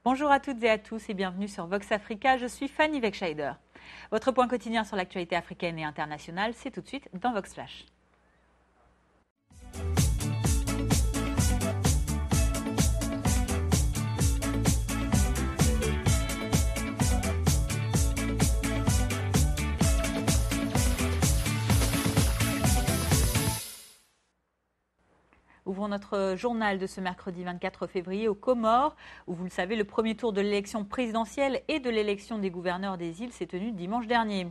Bonjour à toutes et à tous et bienvenue sur Vox Africa, je suis Fanny Wegscheider. Votre point quotidien sur l'actualité africaine et internationale, c'est tout de suite dans Vox Flash. Ouvrons notre journal de ce mercredi 24 février aux Comores, où vous le savez, le premier tour de l'élection présidentielle et de l'élection des gouverneurs des îles s'est tenu dimanche dernier.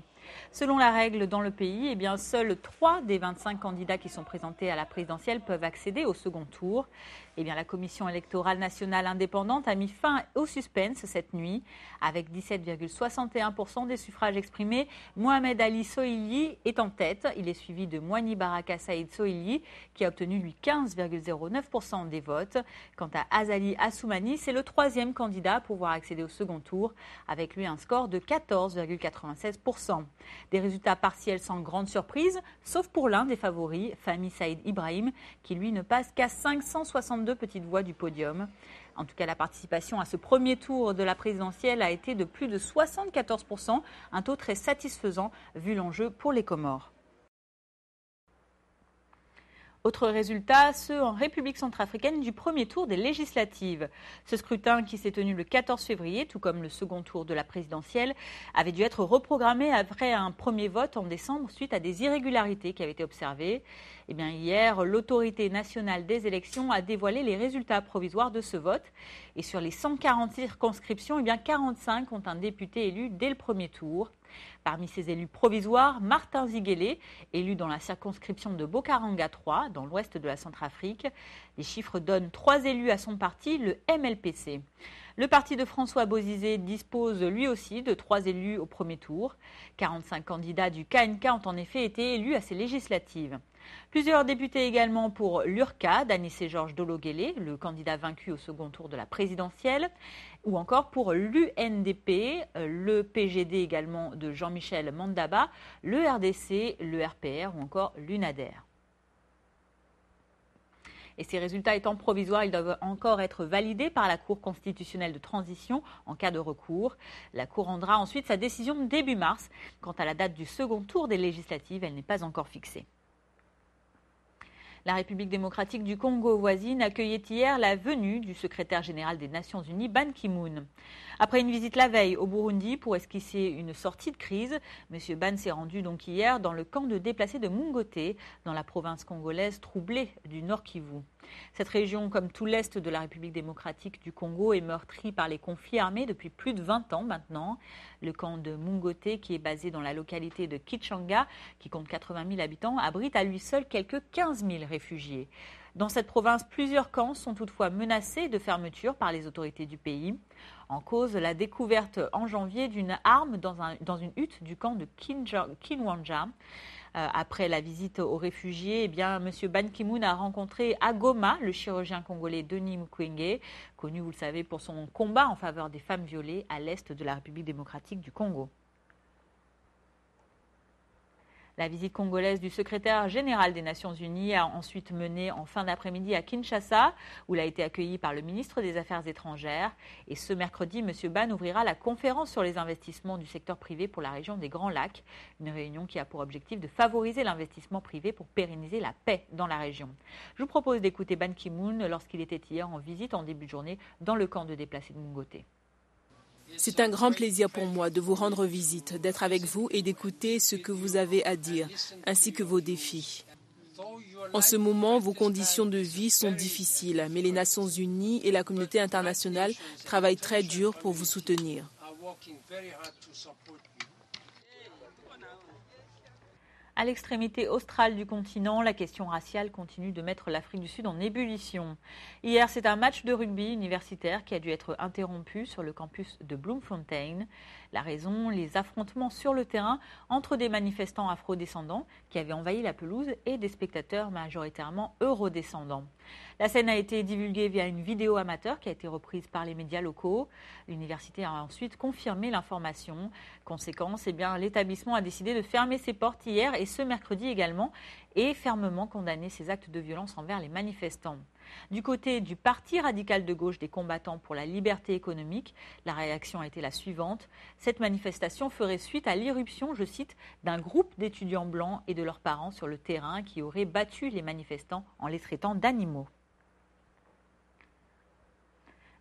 Selon la règle dans le pays, seuls 3 des 25 candidats qui sont présentés à la présidentielle peuvent accéder au second tour. La Commission électorale nationale indépendante a mis fin au suspense cette nuit. Avec 17,61% des suffrages exprimés, Mohamed Ali Sohili est en tête. Il est suivi de Moani Baraka Saïd Sohili qui a obtenu lui 15,09% des votes. Quant à Azali Assoumani, c'est le troisième candidat à pouvoir accéder au second tour, avec lui un score de 14,96%. Des résultats partiels sans grande surprise, sauf pour l'un des favoris, Fahmi Saïd Ibrahim, qui lui ne passe qu'à 562 petites voix du podium. En tout cas, la participation à ce premier tour de la présidentielle a été de plus de 74%, un taux très satisfaisant vu l'enjeu pour les Comores. Autre résultat, ceux en République centrafricaine du premier tour des législatives. Ce scrutin qui s'est tenu le 14 février, tout comme le second tour de la présidentielle, avait dû être reprogrammé après un premier vote en décembre suite à des irrégularités qui avaient été observées. Hier, l'autorité nationale des élections a dévoilé les résultats provisoires de ce vote. Et sur les 140 circonscriptions, 45 ont un député élu dès le premier tour. Parmi ces élus provisoires, Martin Ziguélé, élu dans la circonscription de Bokaranga 3, dans l'ouest de la Centrafrique. Les chiffres donnent 3 élus à son parti, le MLPC. Le parti de François Bozizé dispose lui aussi de 3 élus au premier tour. 45 candidats du KNK ont en effet été élus à ces législatives. Plusieurs députés également pour l'URCA d'Anissé-Georges Dologuélé, le candidat vaincu au second tour de la présidentielle, ou encore pour l'UNDP, le PGD également de Jean-Michel Mandaba, le RDC, le RPR ou encore l'UNADER. Et ces résultats étant provisoires, ils doivent encore être validés par la Cour constitutionnelle de transition en cas de recours. La Cour rendra ensuite sa décision début mars. Quant à la date du second tour des législatives, elle n'est pas encore fixée. La République démocratique du Congo voisine accueillait hier la venue du secrétaire général des Nations Unies, Ban Ki-moon. Après une visite la veille au Burundi pour esquisser une sortie de crise, M. Ban s'est rendu donc hier dans le camp de déplacés de Mungoté, dans la province congolaise troublée du Nord Kivu. Cette région, comme tout l'est de la République démocratique du Congo, est meurtrie par les conflits armés depuis plus de 20 ans maintenant. Le camp de Mungoté, qui est basé dans la localité de Kichanga, qui compte 80 000 habitants, abrite à lui seul quelques 15 000 réfugiés. Dans cette province, plusieurs camps sont toutefois menacés de fermeture par les autorités du pays. En cause, la découverte en janvier d'une arme dans une hutte du camp de Kinwanja. Après la visite aux réfugiés, M. Ban Ki-moon a rencontré à Goma le chirurgien congolais Denis Mukwege, connu, vous le savez, pour son combat en faveur des femmes violées à l'est de la République démocratique du Congo. La visite congolaise du secrétaire général des Nations Unies a ensuite mené en fin d'après-midi à Kinshasa, où il a été accueilli par le ministre des Affaires étrangères. Et ce mercredi, M. Ban ouvrira la conférence sur les investissements du secteur privé pour la région des Grands Lacs, une réunion qui a pour objectif de favoriser l'investissement privé pour pérenniser la paix dans la région. Je vous propose d'écouter Ban Ki-moon lorsqu'il était hier en visite en début de journée dans le camp de déplacés de Mungoté. C'est un grand plaisir pour moi de vous rendre visite, d'être avec vous et d'écouter ce que vous avez à dire, ainsi que vos défis. En ce moment, vos conditions de vie sont difficiles, mais les Nations Unies et la communauté internationale travaillent très dur pour vous soutenir. À l'extrémité australe du continent, la question raciale continue de mettre l'Afrique du Sud en ébullition. Hier, c'est un match de rugby universitaire qui a dû être interrompu sur le campus de Bloemfontein. La raison, les affrontements sur le terrain entre des manifestants afro-descendants qui avaient envahi la pelouse et des spectateurs majoritairement eurodescendants. La scène a été divulguée via une vidéo amateur qui a été reprise par les médias locaux. L'université a ensuite confirmé l'information. Conséquence, l'établissement a décidé de fermer ses portes hier et ce mercredi également et fermement condamné ces actes de violence envers les manifestants. Du côté du Parti radical de gauche des combattants pour la liberté économique, la réaction a été la suivante. Cette manifestation ferait suite à l'irruption, je cite, d'un groupe d'étudiants blancs et de leurs parents sur le terrain qui auraient battu les manifestants en les traitant d'animaux.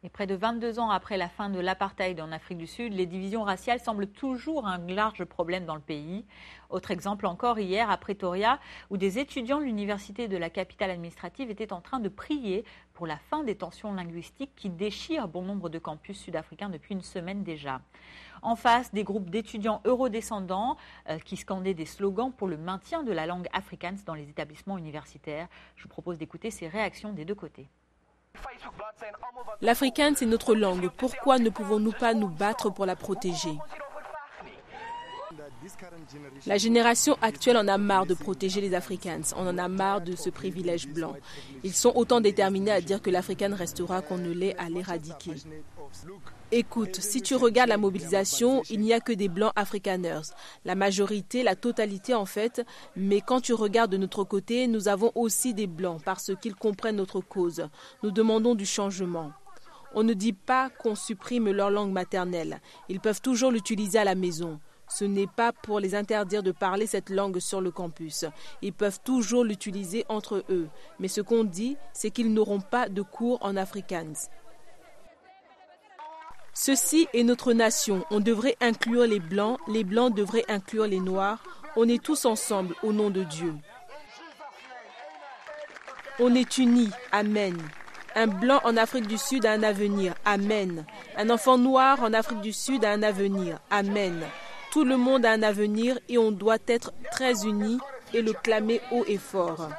Et près de 22 ans après la fin de l'apartheid en Afrique du Sud, les divisions raciales semblent toujours un large problème dans le pays. Autre exemple encore hier à Pretoria, où des étudiants de l'université de la capitale administrative étaient en train de prier pour la fin des tensions linguistiques qui déchirent bon nombre de campus sud-africains depuis une semaine déjà. En face, des groupes d'étudiants eurodescendants qui scandaient des slogans pour le maintien de la langue afrikaans dans les établissements universitaires. Je vous propose d'écouter ces réactions des deux côtés. L'afrikaans est notre langue. Pourquoi ne pouvons-nous pas nous battre pour la protéger? La génération actuelle en a marre de protéger les Afrikaans. On en a marre de ce privilège blanc. Ils sont autant déterminés à dire que l'Afrikaan restera qu'on ne l'est à l'éradiquer. Écoute, si tu regardes la mobilisation, il n'y a que des blancs afrikaners. La majorité, la totalité en fait. Mais quand tu regardes de notre côté, nous avons aussi des blancs parce qu'ils comprennent notre cause. Nous demandons du changement. On ne dit pas qu'on supprime leur langue maternelle. Ils peuvent toujours l'utiliser à la maison. Ce n'est pas pour les interdire de parler cette langue sur le campus. Ils peuvent toujours l'utiliser entre eux. Mais ce qu'on dit, c'est qu'ils n'auront pas de cours en afrikaans. Ceci est notre nation. On devrait inclure les blancs devraient inclure les noirs. On est tous ensemble au nom de Dieu. On est unis. Amen. Un blanc en Afrique du Sud a un avenir. Amen. Un enfant noir en Afrique du Sud a un avenir. Amen. Tout le monde a un avenir et on doit être très unis et le clamer haut et fort.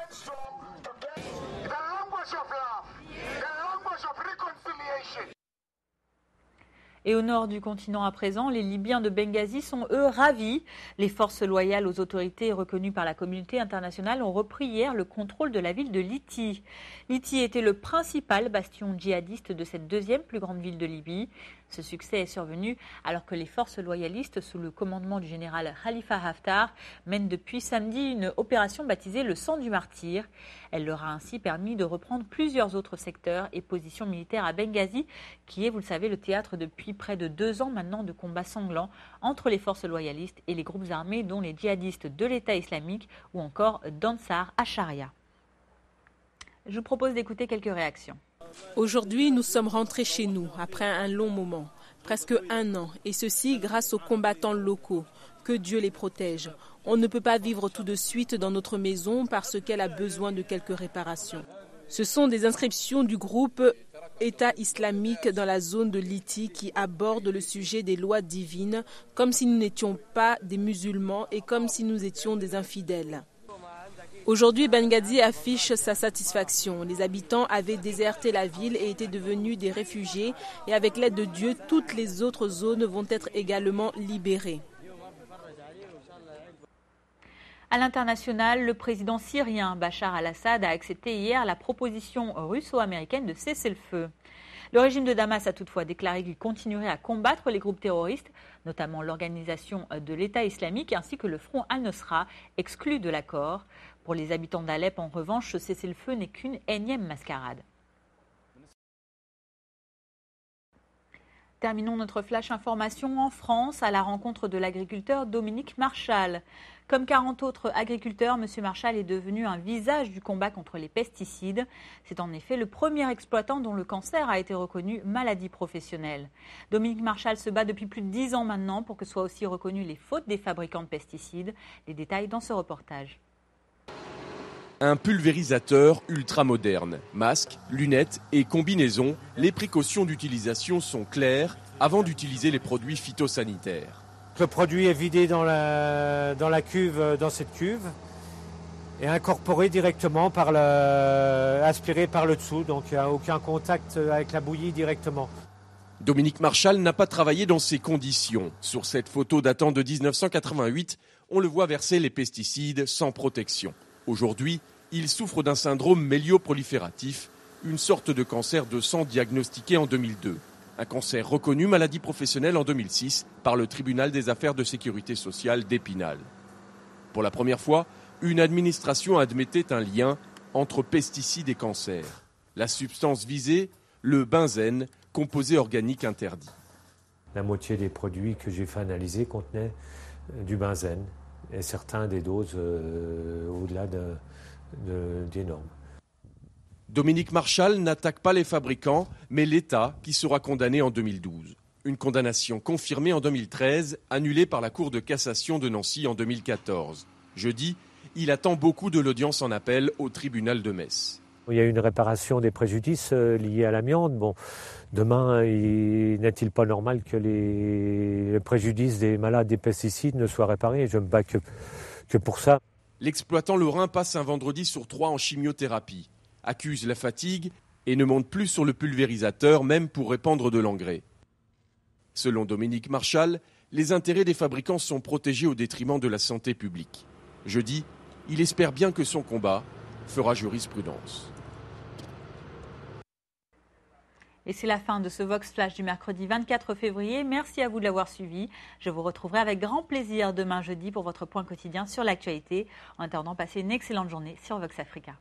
Et au nord du continent à présent, les Libyens de Benghazi sont eux ravis. Les forces loyales aux autorités reconnues par la communauté internationale ont repris hier le contrôle de la ville de Liti. Liti était le principal bastion djihadiste de cette deuxième plus grande ville de Libye. Ce succès est survenu alors que les forces loyalistes sous le commandement du général Khalifa Haftar mènent depuis samedi une opération baptisée le sang du martyr. Elle leur a ainsi permis de reprendre plusieurs autres secteurs et positions militaires à Benghazi, qui est, vous le savez, le théâtre depuis près de 2 ans maintenant de combats sanglants entre les forces loyalistes et les groupes armés dont les djihadistes de l'État islamique ou encore d'Ansar Acharia. Je vous propose d'écouter quelques réactions. Aujourd'hui, nous sommes rentrés chez nous après un long moment, presque 1 an, et ceci grâce aux combattants locaux. Que Dieu les protège. On ne peut pas vivre tout de suite dans notre maison parce qu'elle a besoin de quelques réparations. Ce sont des inscriptions du groupe État islamique dans la zone de Liti qui aborde le sujet des lois divines comme si nous n'étions pas des musulmans et comme si nous étions des infidèles. Aujourd'hui, Benghazi affiche sa satisfaction. Les habitants avaient déserté la ville et étaient devenus des réfugiés. Et avec l'aide de Dieu, toutes les autres zones vont être également libérées. À l'international, le président syrien Bachar al-Assad a accepté hier la proposition russo-américaine de cesser le feu. Le régime de Damas a toutefois déclaré qu'il continuerait à combattre les groupes terroristes, notamment l'organisation de l'État islamique ainsi que le front al-Nosra, exclus de l'accord. Pour les habitants d'Alep, en revanche, ce cessez-le-feu n'est qu'une énième mascarade. Terminons notre flash information en France à la rencontre de l'agriculteur Dominique Marchal. Comme 40 autres agriculteurs, M. Marchal est devenu un visage du combat contre les pesticides. C'est en effet le premier exploitant dont le cancer a été reconnu maladie professionnelle. Dominique Marchal se bat depuis plus de 10 ans maintenant pour que soient aussi reconnues les fautes des fabricants de pesticides. Les détails dans ce reportage. Un pulvérisateur ultra-moderne. Masque, lunettes et combinaisons, les précautions d'utilisation sont claires avant d'utiliser les produits phytosanitaires. Le produit est vidé dans la cuve, dans cette cuve, et incorporé directement aspiré par le dessous, donc il n'y a aucun contact avec la bouillie directement. Dominique Marchal n'a pas travaillé dans ces conditions. Sur cette photo datant de 1988, on le voit verser les pesticides sans protection. Aujourd'hui, il souffre d'un syndrome mélioprolifératif, une sorte de cancer de sang diagnostiqué en 2002. Un cancer reconnu maladie professionnelle en 2006 par le tribunal des affaires de sécurité sociale d'Épinal. Pour la première fois, une administration admettait un lien entre pesticides et cancer. La substance visée, le benzène, composé organique interdit. La moitié des produits que j'ai fait analyser contenaient du benzène et certains des doses au-delà des normes. Dominique Marchal n'attaque pas les fabricants, mais l'État qui sera condamné en 2012. Une condamnation confirmée en 2013, annulée par la Cour de cassation de Nancy en 2014. Jeudi, il attend beaucoup de l'audience en appel au tribunal de Metz. Il y a une réparation des préjudices liés à l'amiante. Bon, demain, n'est-il pas normal que les préjudices des malades des pesticides ne soient réparés? Je me bats que pour ça. L'exploitant lorrain passe un vendredi sur 3 en chimiothérapie, accuse la fatigue et ne monte plus sur le pulvérisateur, même pour répandre de l'engrais. Selon Dominique Marchal, les intérêts des fabricants sont protégés au détriment de la santé publique. Jeudi, il espère bien que son combat fera jurisprudence. Et c'est la fin de ce Vox Flash du mercredi 24 février. Merci à vous de l'avoir suivi. Je vous retrouverai avec grand plaisir demain jeudi pour votre point quotidien sur l'actualité. En attendant, passez une excellente journée sur Vox Africa.